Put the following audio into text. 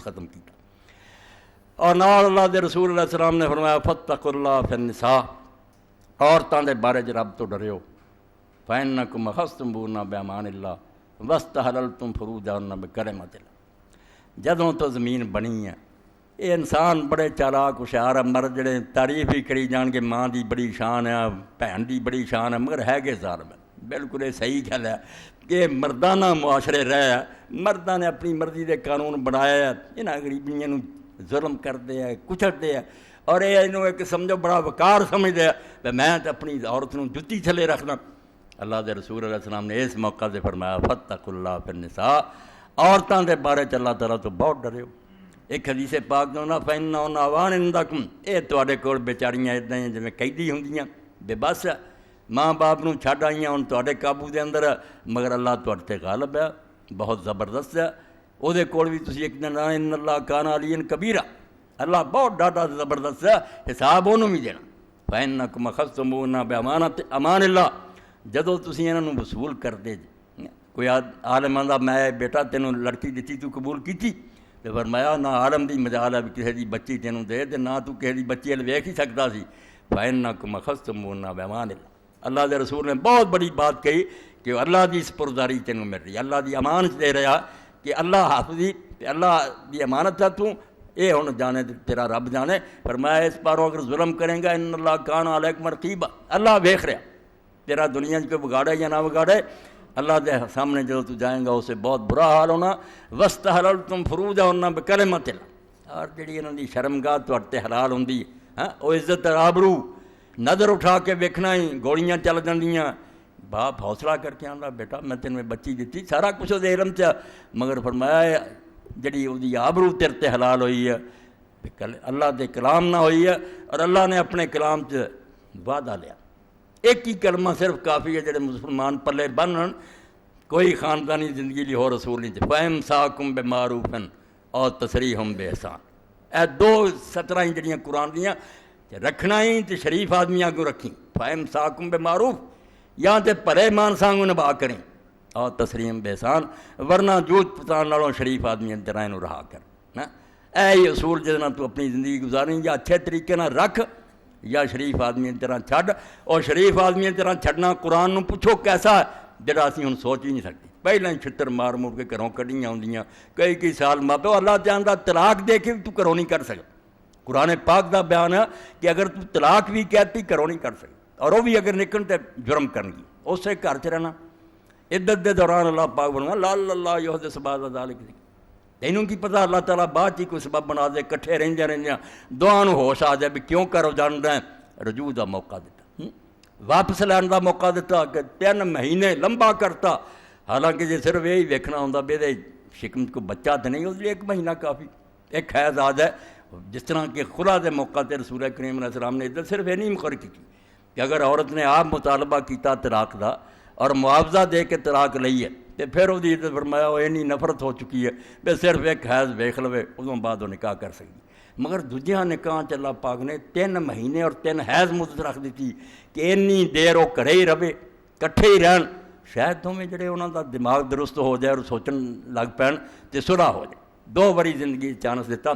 ختم کیا۔ اور نال اللہ دے رسول علیہ السلام نے فرمایا فاتقوا اللہ فی النساء، عورتوں دے بارے رب تو ڈریو، فإنکم اخذتموہن بأمان اللہ واستحللتم فروجہن بکلمۃ اللہ۔ جدوں تو زمین بنی ہے یہ انسان بڑے چالاک ہوشیار ہے، مرد جڑے تعریف ہی کری جان گے ماں دی بڑی شان ہے، بھن دی بڑی شان ہے، مگر ہے کہ ظالم ہے۔ بالکل یہ صحیح گل ہے کہ مردانہ معاشرے رہے مرداں نے اپنی مرضی دے قانون بنایا ہے، یہاں غریبیاں نو ظلم کرتے ہیں، کچھڑتے ہیں، اور یہ انہوں ایک سمجھو بڑا وقار سمجھتے ہیں میں تو اپنی عورت نو جتی تھلے رکھنا۔ اللہ دے رسول علیہ السلام نے اس موقع سے فرمایا فاتقوا اللہ فی النساء، عورتوں دے بارے چ اللہ تعالیٰ تو بہت ڈرے ہو۔ ایک حدیث پاک دو نا فإنہن اوان عندکم، یہ تواڈے کول بیچاریاں ادا ہی جویں قیدی ہوندیاں، بے بس ماں باپ نو چھڈ آئیاں ہن تواڈے قابو دے اندر، مگر اللہ تواڈے تے غالب ہے، بہت زبردست ہے۔ وہ دے کول بھی تسی ایک دن ان اللہ کان علیٰ کبیرہ، اللہ بہت ڈاڈا زبردست ہے، حساب انہوں بھی دینا۔ فإنکم اخذتموہن بأمان اللہ، جدوں تسی انہاں نو وصول کردے کوئی عالم آندا میں بیٹا تینوں لڑکی دتی تو قبول کیتی، تو فرمایا نہ عالم دی مجال ہے کسی دی بچی تینوں دے تے نہ تو کسی دی بچی ال ویکھ ہی سکدا سی۔ فإنکم اخذتموہن بأمان اللہ، اللہ دے رسول نے بہت بڑی بات کہی کہ اللہ دی سپرداری تینوں مل رہی، اللہ دی امانت دے رہا کہ اللہ حافظی اللہ دی امانت ہے تو یہ ہن جانے تیرا رب جانے۔ فرمایا اس پاروں اگر ظلم کریں گا ان اللہ کان علیکم رقیبا، اللہ ویکھ رہا تیرا دنیا کوئی بگاڑے یا نہ بگاڑے، اللہ دے سامنے جدوں تو جائیں گا اسے بہت برا حال ہونا۔ واستحللتم فروجہن بکلمۃ اللہ، اور جڑی انہاں دی شرمگاہ تواڈے تے حلال ہوندی ہے وہ عزت آبرو، نظر اٹھا کے ویکھنا ہی گولیاں چل جاندیاں، باپ حوصلہ کر کے آندا بیٹا میں تینوں بچی دتی، سارا کچھ وہ علم چ، مگر فرمایا جڑی وہ آبرو تیرے تے حلال ہوئی ہے اللہ دے کلام نہ ہوئی ہے، اور اللہ نے اپنے کلام چ وعدہ لیا۔ ایک ہی کلمہ صرف کافی ہے جڑے مسلمان پلے بنن، کوئی خاندانی زندگی لی ہو رسول نہیں چاہیے۔ فإمساکم بمعروف اور تسریحم بإحسان، اے دو سطریں جڑیاں قرآن دیاں رکھنا ہی تے شریف آدمیاں کو رکھیں، فإمساکم بمعروف یا تے بھلے مانساں کو نبھا کریں اور تسریحم بإحسان، ورنہ جھوٹ پتان نالوں شریف آدمیاں طرح نو رہا کر۔ اے اصول جہاں تو اپنی زندگی گزاریں یا اچھے طریقے نہ رکھ یا شریف آدمی طرح چھڈ، اور شریف آدمی طرح چھڈنا قرآن نو پوچھو کیسا ہے جڑا اسی ہن سوچ ہی نہیں سکتے، پہلے ہی چھتر مار مور کے گھروں کڈیاں ہوندیاں، کئی سال ماپے اللہ جاندا طلاق دے کے بھی تو گھروں نہیں کر سکتا۔ قرآن پاک دا بیان ہے کہ اگر تو طلاق بھی کہتی گھروں نہیں کر سکتا، اور وہ بھی اگر نکلن تے جرم کرن گی، اسے گھر چ رہنا۔ عدت دے دوران اللہ پاک بنوا لعل اللہ یحدث بعد ذلک، تینوں کی پتہ اللہ تعالیٰ بعد ہی کوئی سبب بنا دے، کٹھے رہندیاں دعا نو ہوش آ جائے بھی کیوں کرو جان رہے ہیں، رجوع دا موقع دیتا، واپس لین دا موقع دیتا کہ 3 مہینے لمبا کرتا، حالانکہ جی صرف یہی ویکھنا ہوندا بھی دے شکم کو بچہ تو نہیں، اس لیے 1 مہینہ کافی، ایک حیض آ جائے، جس طرح کہ خلا دے موقع تے رسول کریم علیہ السلام نے ادھر صرف یہ نہیں مقرر کی کہ اگر عورت نے آپ مطالبہ کیتا طلاق دا اور معاوضہ دے کے طلاق لئی ہے تو پھر وہ عزت فرمایا وہ اینی نفرت ہو چکی ہے بھی صرف ایک حیض ویکھ لوے ادوں بعد وہ نکاح کر سکتی، مگر دوجیاں نکاح اللہ پاک نے 3 مہینے اور 3 حیض مدت رکھ دیتی کہ اینی دیر وہ گھرے ہی رہے، کٹھے ہی رہن، شاید دونوں جڑے انہوں دا دماغ درست ہو جائے اور سوچن لگ پین تے صلح ہو جائے۔ 2 باری زندگی چانس دیتا۔